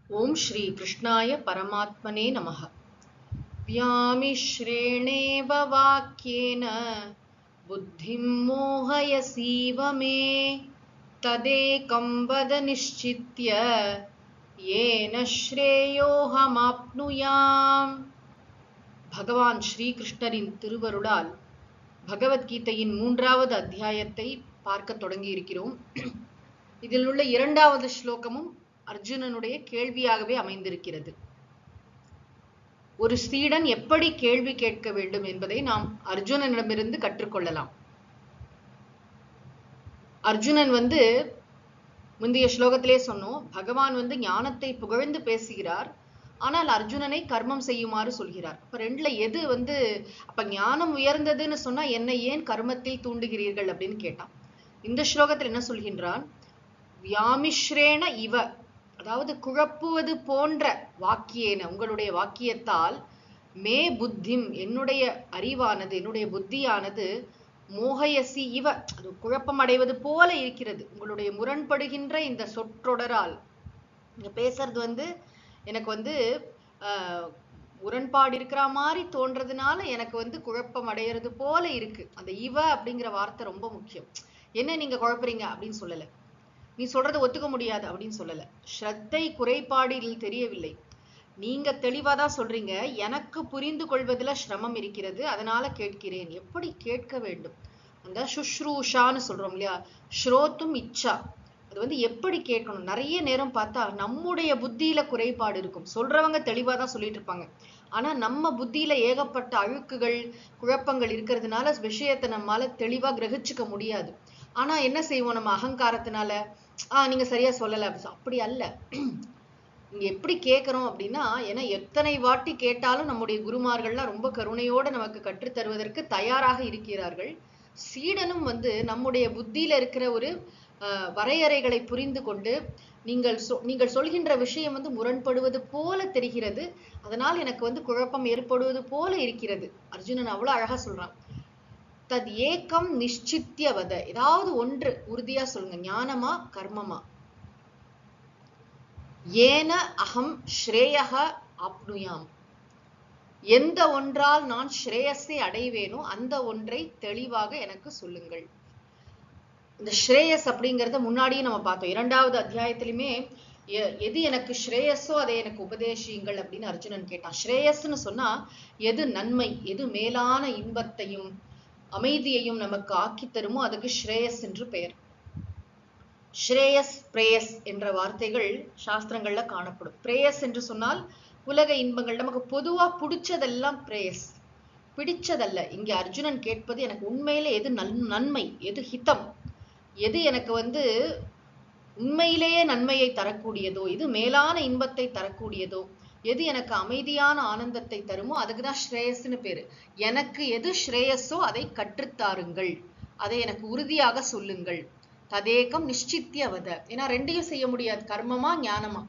ओम श्री कृष्णाय परमात्मने नमः। व्यामिश्रेणेव वाक्येन बुद्धिं मोहयसीव मे तदेकं वद निश्चित्य येन श्रेयोऽहमाप्नुयाम्। பகவான் ஸ்ரீகிருஷ்ணரின் திருவருளால் பகவத்கீதையின் 3வது அத்தியாயத்தை பார்க்க தொடங்கி இருக்கிறோம். இதில் உள்ள 2வது ஸ்லோகமும் அர்ஜுனனுடைய கேள்வியாகவே அமைந்திருக்கிறது. ஒரு சீடன் எப்படி கேள்வி கேட்க வேண்டும் என்பதை நாம் அர்ஜுனனிடமிருந்து கற்றுக்கொள்ளலாம். அர்ஜுனன் முந்தைய ஸ்லோகத்திலே சொன்னோம், பகவான் ஞானத்தை புகழ்ந்து பேசுகிறார், ஆனால் அர்ஜுனனை கர்மம் செய்யுமாறு சொல்கிறார். அப்ப ரெண்டுல எது அப்ப ஞானம் உயர்ந்ததுன்னு சொன்னா என்னை ஏன் கர்மத்தில் தூண்டுகிறீர்கள் அப்படின்னு கேட்டான். இந்த ஸ்லோகத்தில் என்ன சொல்கின்றான்? வியாமிஸ்ரேண இவ, அதாவது குழப்புவது போன்ற வாக்கியேன, உங்களுடைய வாக்கியத்தால், மே புத்திம், என்னுடைய அறிவானது, என்னுடைய புத்தியானது, மோகயசி இவ, அது குழப்பம் அடைவது போல இருக்கிறது. உங்களுடைய முரண்படுகின்ற இந்த சொற்றொடரால், நீங்க பேசுறது எனக்கு முரண்பாடு இருக்கிற மாதிரி தோன்றதுனால எனக்கு குழப்பம் அடையிறது போல இருக்கு. அந்த இவ அப்படிங்கிற வார்த்தை ரொம்ப முக்கியம். என்ன நீங்க குழப்பறீங்க அப்படின்னு சொல்லல, நீ சொல்றது ஒத்துக்க முடியாது அப்படின்னு சொல்லல, ஸ்ரத்தை குறைபாடு இதில் தெரியவில்லை. நீங்க தெளிவாதான் சொல்றீங்க, எனக்கு புரிந்து கொள்வதில் சிரமம் இருக்கிறது, அதனால கேட்கிறேன். எப்படி கேட்க வேண்டும்? அந்த சுஷ்ரூஷான்னு சொல்றோம் இல்லையா, ஸ்ரோத்தும் இச்சா, அது எப்படி கேட்கணும். நிறைய நேரம் பார்த்தா நம்முடைய புத்தியில குறைபாடு இருக்கும். சொல்றவங்க தெளிவாதான் சொல்லிட்டு இருப்பாங்க, ஆனா நம்ம புத்தியில ஏகப்பட்ட அழுக்குகள் குழப்பங்கள் இருக்கிறதுனால விஷயத்தை நம்மால தெளிவா கிரகிச்சுக்க முடியாது. ஆனா என்ன செய்வோம், நம்ம அகங்காரத்தினால நீங்க சரியா சொல்லல, அப்படி அல்ல. இங்க எப்படி கேட்கிறோம் அப்படின்னா, ஏன்னா எத்தனை வாட்டி கேட்டாலும் நம்முடைய குருமார்கள்லாம் ரொம்ப கருணையோட நமக்கு கற்றுத் தருவதற்கு தயாராக இருக்கிறார்கள். சீடனும் நம்முடைய புத்தியில இருக்கிற ஒரு வரையறைகளை புரிந்து கொண்டு, நீங்கள் சொல்கின்ற விஷயம் முரண்படுவது போல தெரிகிறது, அதனால் எனக்கு குழப்பம் ஏற்படுவது போல இருக்கிறது. அர்ஜுனன் அவ்வளவு அழகா சொல்றான். தத் ஏக்கம் நிச்சித்ய வத, ஏதாவது ஒன்று உறுதியா சொல்லுங்க, ஞானமா கர்மமா. ஏன அகம் ஸ்ரேயஹ ஆப்னுயாம், எந்த ஒன்றால் நான் ஸ்ரேயஸை அடைவேனோ அந்த ஒன்றை தெளிவாக எனக்கு சொல்லுங்கள். இந்த ஸ்ரேயஸ் அப்படிங்கறத முன்னாடியே நம்ம பார்த்தோம். 2வது அத்தியாயத்திலுமே எது எனக்கு ஸ்ரேயஸோ அதை எனக்கு உபதேசியுங்கள் அப்படின்னு அர்ஜுனன் கேட்டான். ஸ்ரேயஸ்ன்னு சொன்னா எது நன்மை, எது மேலான இன்பத்தையும் அமைதியையும் நமக்கு ஆக்கி தருமோ அதுக்கு ஸ்ரேயஸ் என்று பெயர். ஸ்ரேயஸ் பிரேயஸ் என்ற வார்த்தைகள் சாஸ்திரங்கள்ல காணப்படும். பிரேயஸ் என்று சொன்னால் உலக இன்பங்கள், நமக்கு பொதுவா பிடிச்சதெல்லாம் பிரேயஸ், பிடிச்சதல்ல. இங்க அர்ஜுனன் கேட்பது, எனக்கு உண்மையிலே எது நன்மை, எது ஹிதம், எது எனக்கு உண்மையிலேயே நன்மையை தரக்கூடியதோ, எது மேலான இன்பத்தை தரக்கூடியதோ, எது எனக்கு அமைதியான ஆனந்தத்தை தருமோ அதுக்குதான் ஸ்ரேயஸ்ன்னு பேரு. எனக்கு எது ஸ்ரேயஸோ அதை கற்றுத்தாருங்கள், அதை எனக்கு உறுதியாக சொல்லுங்கள். ததேகம் நிச்சித்ய வத, ஏன்னா ரெண்டையும் செய்ய முடியாது, கர்மமா ஞானமா,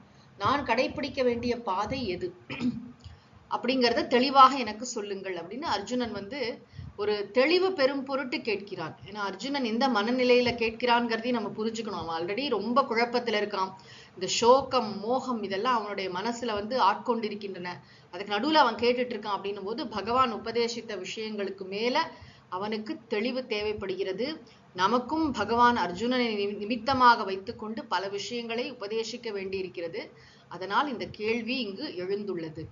நான் கடைபிடிக்க வேண்டிய பாதை எது அப்படிங்கறத தெளிவாக எனக்கு சொல்லுங்கள் அப்படின்னு அர்ஜுனன் ஒரு தெளிவு பெரும் பொருட்டு கேட்கிறான். ஏன்னா அர்ஜுனன் எந்த மனநிலையில கேட்கிறான்ங்கிறதையும் நம்ம புரிஞ்சுக்கணும். அவன் ஆல்ரெடி ரொம்ப குழப்பத்துல இருக்கான். இந்த சோகம் மோகம் இதெல்லாம் அவனுடைய மனசுல ஆட்கொண்டிருக்கின்றன. அதுக்கு நடுவுல அவன் கேட்டுட்டு இருக்கான். அப்படின்னும் போது பகவான் உபதேசித்த விஷயங்களுக்கு மேல அவனுக்கு தெளிவு தேவைப்படுகிறது. நமக்கும் பகவான் அர்ஜுனனை நிமித்தமாக வைத்துக்கொண்டு பல விஷயங்களை உபதேசிக்க வேண்டியிருக்கிறது. அதனால் இந்த கேள்வி இங்கு எழுந்துள்ளது.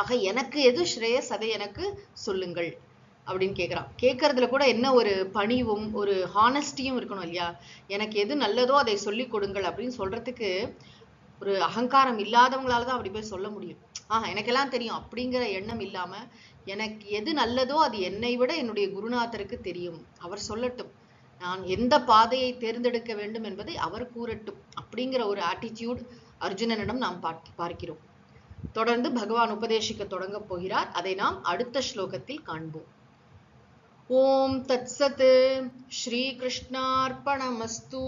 ஆக எனக்கு எது ஸ்ரேயஸ் அதை எனக்கு சொல்லுங்கள் அப்படின்னு கேட்கிறான். கேட்கறதுல கூட என்ன ஒரு பணிவும் ஒரு ஹானஸ்டியும் இருக்கணும் இல்லையா? எனக்கு எது நல்லதோ அதை சொல்லி கொடுங்கள் அப்படின்னு சொல்றதுக்கு ஒரு அகங்காரம் இல்லாதவங்களாலதான் அப்படி போய் சொல்ல முடியும். எனக்கெல்லாம் தெரியும் அப்படிங்கிற எண்ணம் இல்லாம, எனக்கு எது நல்லதோ அது என்னை விட என்னுடைய குருநாதருக்கு தெரியும், அவர் சொல்லட்டும், நான் எந்த பாதையை தேர்ந்தெடுக்க வேண்டும் என்பதை அவர் கூறட்டும் அப்படிங்கிற ஒரு ஆட்டிடியூட் அர்ஜுனனிடம் நாம் பார்க்கிறோம். தொடர்ந்து பகவான் உபதேசிக்க தொடங்க போகிறார். அதை நாம் அடுத்த ஸ்லோகத்தில் காண்போம். ஓம் தத்சத். ஸ்ரீ கிருஷ்ணார்ப்பணமஸ்து.